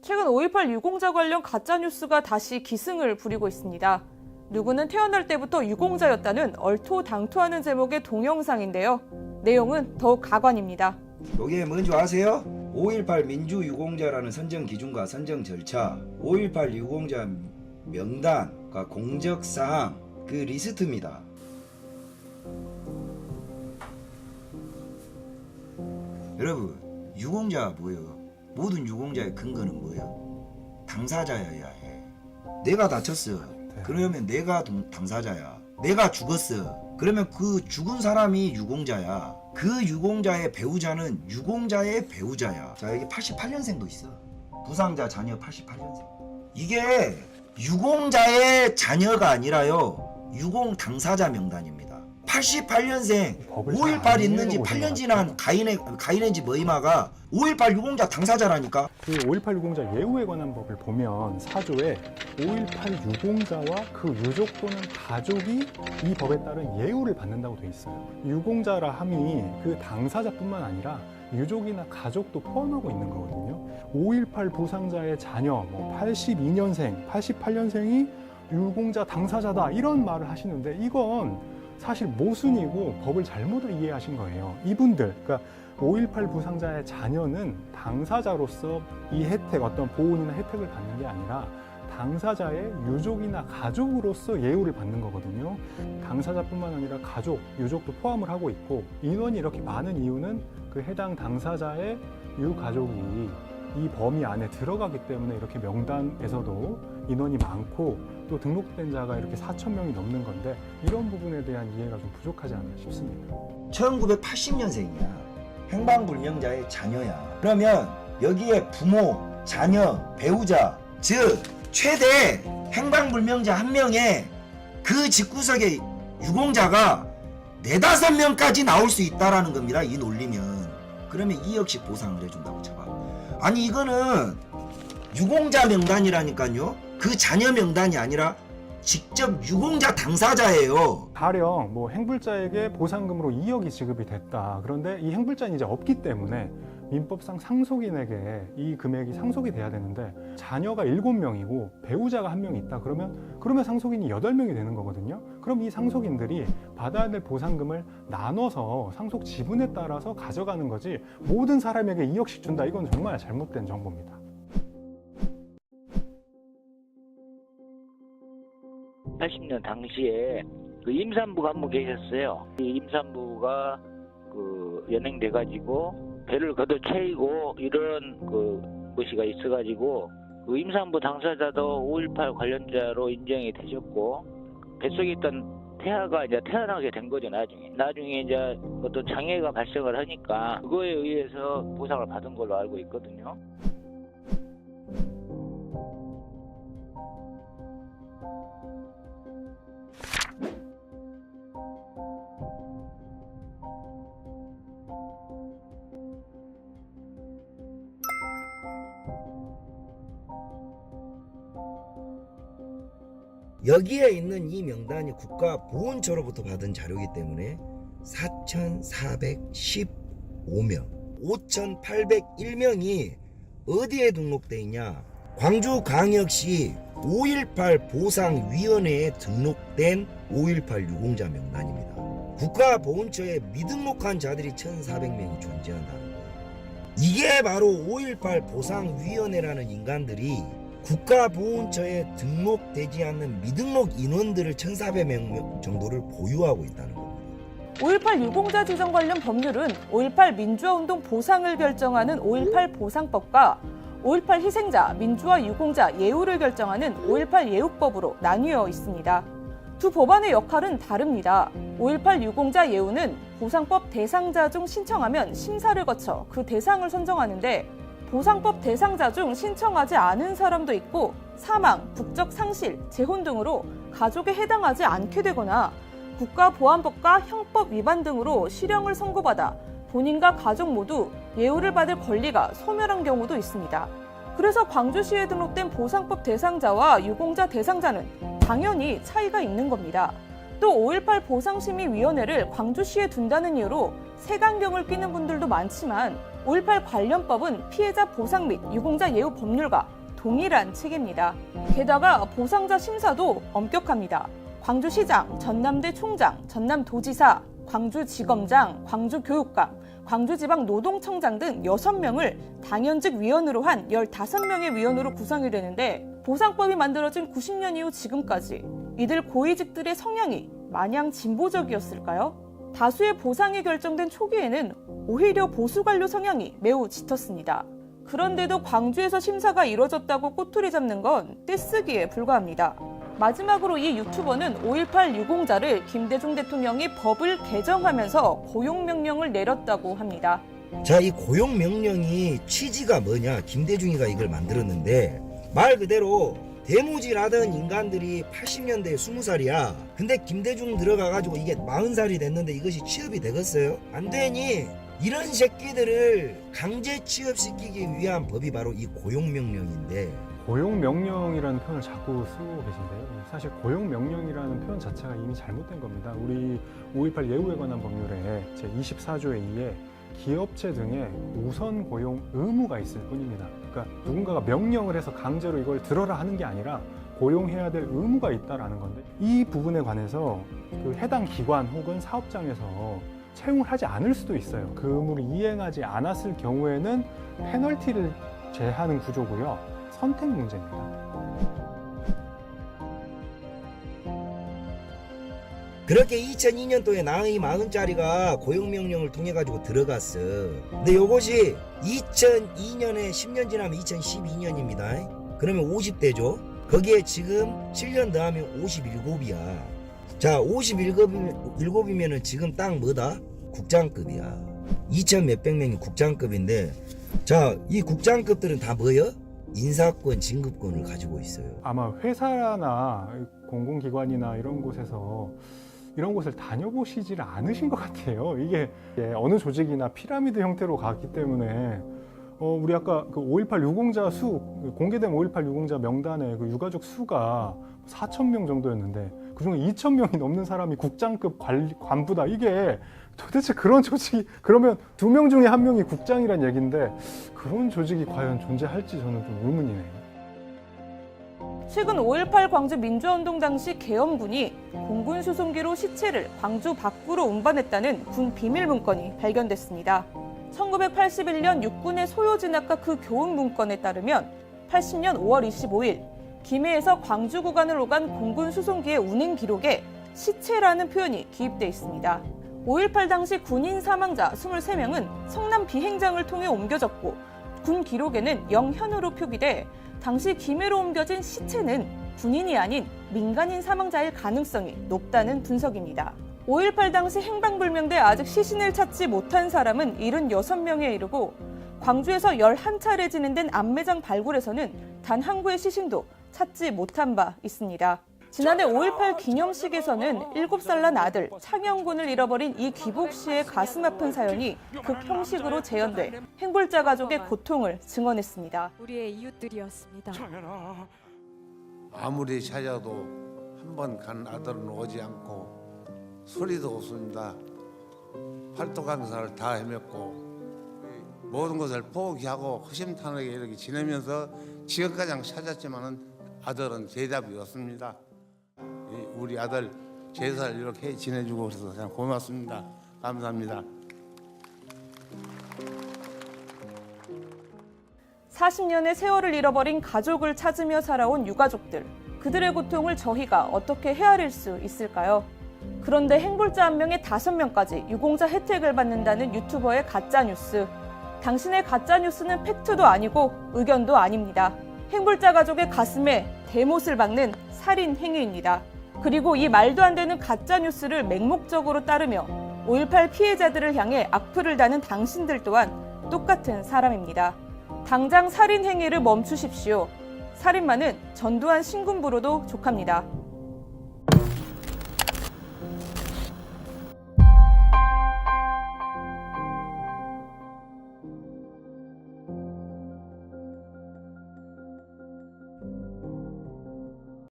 최근 5.18 유공자 관련 가짜뉴스가 다시 기승을 부리고 있습니다. 누구는 태어날 때부터 유공자였다는 얼토당토하는 제목의 동영상인데요. 내용은 더욱 가관입니다. 이게 뭔지 아세요? 5.18 민주유공자라는 선정 기준과 선정 절차, 5.18 유공자 명단과 공적사항 그 리스트입니다. 여러분, 유공자가 뭐예요? 모든 유공자의 근거는 뭐예요? 당사자여야 해. 내가 다쳤어. 그러면 내가 당사자야. 내가 죽었어. 그러면 그 죽은 사람이 유공자야. 그 유공자의 배우자는 유공자의 배우자야. 자, 여기 88년생도 있어. 부상자 자녀 88년생. 이게 유공자의 자녀가 아니라요. 유공 당사자 명단입니다. 88년생 5.18 있는지 8년 지난 가인의 뭐이마가 5.18 유공자 당사자라니까. 그 5.18 유공자 예우에 관한 법을 보면 4조에 5.18 유공자와 그 유족 또는 가족이 이 법에 따른 예우를 받는다고 돼 있어요. 유공자라 함이 그 당사자뿐만 아니라 유족이나 가족도 포함하고 있는 거거든요. 5.18 부상자의 자녀, 82년생, 88년생이 유공자 당사자다 이런 말을 하시는데 이건 사실 모순이고 법을 잘못 이해하신 거예요. 이분들, 그러니까 5.18 부상자의 자녀는 당사자로서 이 혜택, 어떤 보훈이나 혜택을 받는 게 아니라 당사자의 유족이나 가족으로서 예우를 받는 거거든요. 당사자뿐만 아니라 가족, 유족도 포함을 하고 있고 인원이 이렇게 많은 이유는 그 해당 당사자의 유가족이 이 범위 안에 들어가기 때문에 이렇게 명단에서도 인원이 많고 또 등록된 자가 이렇게 4,000명이 넘는 건데 이런 부분에 대한 이해가 좀 부족하지 않나 싶습니다. 1980년생이야. 행방불명자의 자녀야. 그러면 여기에 부모, 자녀, 배우자, 즉 최대 행방불명자 한 명에 그 집구석에 유공자가 4-5명까지 나올 수 있다라는 겁니다. 이 논리면. 그러면 2억씩 보상을 해준다고 쳐봐. 아니 이거는 유공자 명단이라니까요. 그 자녀 명단이 아니라 직접 유공자 당사자예요. 가령 행불자에게 보상금으로 2억이 지급이 됐다. 그런데 이 행불자는 이제 없기 때문에 민법상 상속인에게 이 금액이 상속이 돼야 되는데 자녀가 7명이고 배우자가 1명이 있다. 그러면 상속인이 8명이 되는 거거든요. 그럼 이 상속인들이 받아야 될 보상금을 나눠서 상속 지분에 따라서 가져가는 거지 모든 사람에게 2억씩 준다. 이건 정말 잘못된 정보입니다. 80년 당시에 그 임산부가 한 분 계셨어요. 이 임산부가 그 연행돼 가지고 배를 걷어채이고 이런 그 것이가 있어가지고 그 임산부 당사자도 5.18 관련자로 인정이 되셨고 뱃속에 있던 태아가 이제 태어나게 된 거죠. 나중에 이제 어떤 장애가 발생을 하니까 그거에 의해서 보상을 받은 걸로 알고 있거든요. 여기에 있는 이 명단이 국가보훈처로부터 받은 자료이기 때문에 4,415명, 5,801명이 어디에 등록돼 있냐? 광주광역시 5.18 보상위원회에 등록된 5.18 유공자 명단입니다. 국가보훈처에 미등록한 자들이 1,400명이 존재한다는 거예요. 이게 바로 5.18 보상위원회라는 인간들이 국가보훈처에 등록되지 않는 미등록 인원들을 1,400명 정도를 보유하고 있다는 겁니다. 5.18 유공자 지정 관련 법률은 5.18 민주화운동 보상을 결정하는 5.18 보상법과 5.18 희생자, 민주화 유공자 예우를 결정하는 5.18 예우법으로 나뉘어 있습니다. 두 법안의 역할은 다릅니다. 5.18 유공자 예우는 보상법 대상자 중 신청하면 심사를 거쳐 그 대상을 선정하는데 보상법 대상자 중 신청하지 않은 사람도 있고 사망, 국적 상실, 재혼 등으로 가족에 해당하지 않게 되거나 국가보안법과 형법 위반 등으로 실형을 선고받아 본인과 가족 모두 예우를 받을 권리가 소멸한 경우도 있습니다. 그래서 광주시에 등록된 보상법 대상자와 유공자 대상자는 당연히 차이가 있는 겁니다. 또 5.18 보상심의위원회를 광주시에 둔다는 이유로 색안경을 끼는 분들도 많지만 5.18 관련법은 피해자 보상 및 유공자 예우 법률과 동일한 체계입니다. 게다가 보상자 심사도 엄격합니다. 광주시장, 전남대 총장, 전남도지사, 광주지검장, 광주교육감, 광주지방노동청장 등 6명을 당연직 위원으로 한 15명의 위원으로 구성이 되는데 보상법이 만들어진 90년 이후 지금까지 이들 고위직들의 성향이 마냥 진보적이었을까요? 다수의 보상이 결정된 초기에는 오히려 보수 관료 성향이 매우 짙었습니다. 그런데도 광주에서 심사가 이뤄졌다고 꼬투리 잡는 건 떼쓰기에 불과합니다. 마지막으로 이 유튜버는 5.18 유공자를 김대중 대통령이 법을 개정하면서 고용명령을 내렸다고 합니다. 자, 이 고용명령이 취지가 뭐냐? 김대중이가 이걸 만들었는데 말 그대로 대무질하던 인간들이 80년대에 20살이야. 근데 김대중 들어가가지고 이게 40살이 됐는데 이것이 취업이 되겠어요? 안 되니 이런 새끼들을 강제 취업시키기 위한 법이 바로 이 고용명령인데, 고용명령이라는 표현을 자꾸 쓰고 계신데요. 사실 고용명령이라는 표현 자체가 이미 잘못된 겁니다. 우리 5.18 예우에 관한 법률에 제24조에 의해 기업체 등의 우선 고용 의무가 있을 뿐입니다. 그러니까 누군가가 명령을 해서 강제로 이걸 들어라 하는 게 아니라 고용해야 될 의무가 있다라는 건데, 이 부분에 관해서 그 해당 기관 혹은 사업장에서 채용을 하지 않을 수도 있어요. 그 의무를 이행하지 않았을 경우에는 페널티를 제하는 구조고요. 선택 문제입니다. 그렇게 2002년도에 나이 40짜리가 고용명령을 통해 가지고 들어갔어. 근데 요것이 2002년에 10년 지나면 2012년입니다. 그러면 50대죠. 거기에 지금 7년 더하면 57이야. 자, 57이면은 지금 딱 뭐다? 국장급이야. 2천 몇백 명이 국장급인데, 자, 이 국장급들은 다 뭐야? 인사권, 진급권을 가지고 있어요. 아마 회사나 공공기관이나 이런 곳에서 이런 곳을 다녀보시질 않으신 것 같아요. 이게 어느 조직이나 피라미드 형태로 갔기 때문에 우리 아까 그 5.18 유공자 수, 공개된 5.18 유공자 명단에 그 유가족 수가 4,000명 정도였는데 그중에 2,000명이 넘는 사람이 국장급 관부다. 이게 도대체 그런 조직이, 그러면 2명 중에 1명이 국장이란 얘기인데 그런 조직이 과연 존재할지 저는 좀 의문이네요. 최근 5.18 광주 민주화운동 당시 계엄군이 공군 수송기로 시체를 광주 밖으로 운반했다는 군 비밀 문건이 발견됐습니다. 1981년 육군의 소요 진압과 그 교훈 문건에 따르면 80년 5월 25일 김해에서 광주 구간을 오간 공군 수송기의 운행 기록에 시체라는 표현이 기입돼 있습니다. 5.18 당시 군인 사망자 23명은 성남 비행장을 통해 옮겨졌고 군 기록에는 영현으로 표기돼 당시 김해로 옮겨진 시체는 군인이 아닌 민간인 사망자일 가능성이 높다는 분석입니다. 5.18 당시 행방불명돼 아직 시신을 찾지 못한 사람은 76명에 이르고 광주에서 11차례 진행된 암매장 발굴에서는 단 한 구의 시신도 찾지 못한 바 있습니다. 지난해 5.18 기념식에서는 7살 난 아들 창영군을 잃어버린 이 기복 씨의 가슴 아픈 사연이 극 형식으로 재현돼 행불자 가족의 고통을 증언했습니다. 우리의 이웃들이었습니다. 아무리 찾아도 한 번 간 아들은 오지 않고 소리도 없습니다. 활동강사를 다 헤맸고 모든 것을 포기하고 허심탄회하게 이렇게 지내면서 지금까지 찾았지만은 아들은 대답이 없습니다. 우리 아들 제사를 이렇게 지내주고 그래서 참 고맙습니다. 감사합니다. 40년의 세월을 잃어버린 가족을 찾으며 살아온 유가족들. 그들의 고통을 저희가 어떻게 헤아릴 수 있을까요? 그런데 행불자 1명에 5명까지 유공자 혜택을 받는다는 유튜버의 가짜뉴스. 당신의 가짜뉴스는 팩트도 아니고 의견도 아닙니다. 행불자 가족의 가슴에 대못을 박는 살인 행위입니다. 그리고 이 말도 안 되는 가짜뉴스를 맹목적으로 따르며 5.18 피해자들을 향해 악플을 다는 당신들 또한 똑같은 사람입니다. 당장 살인 행위를 멈추십시오. 살인마는 전두환 신군부로도 족합니다.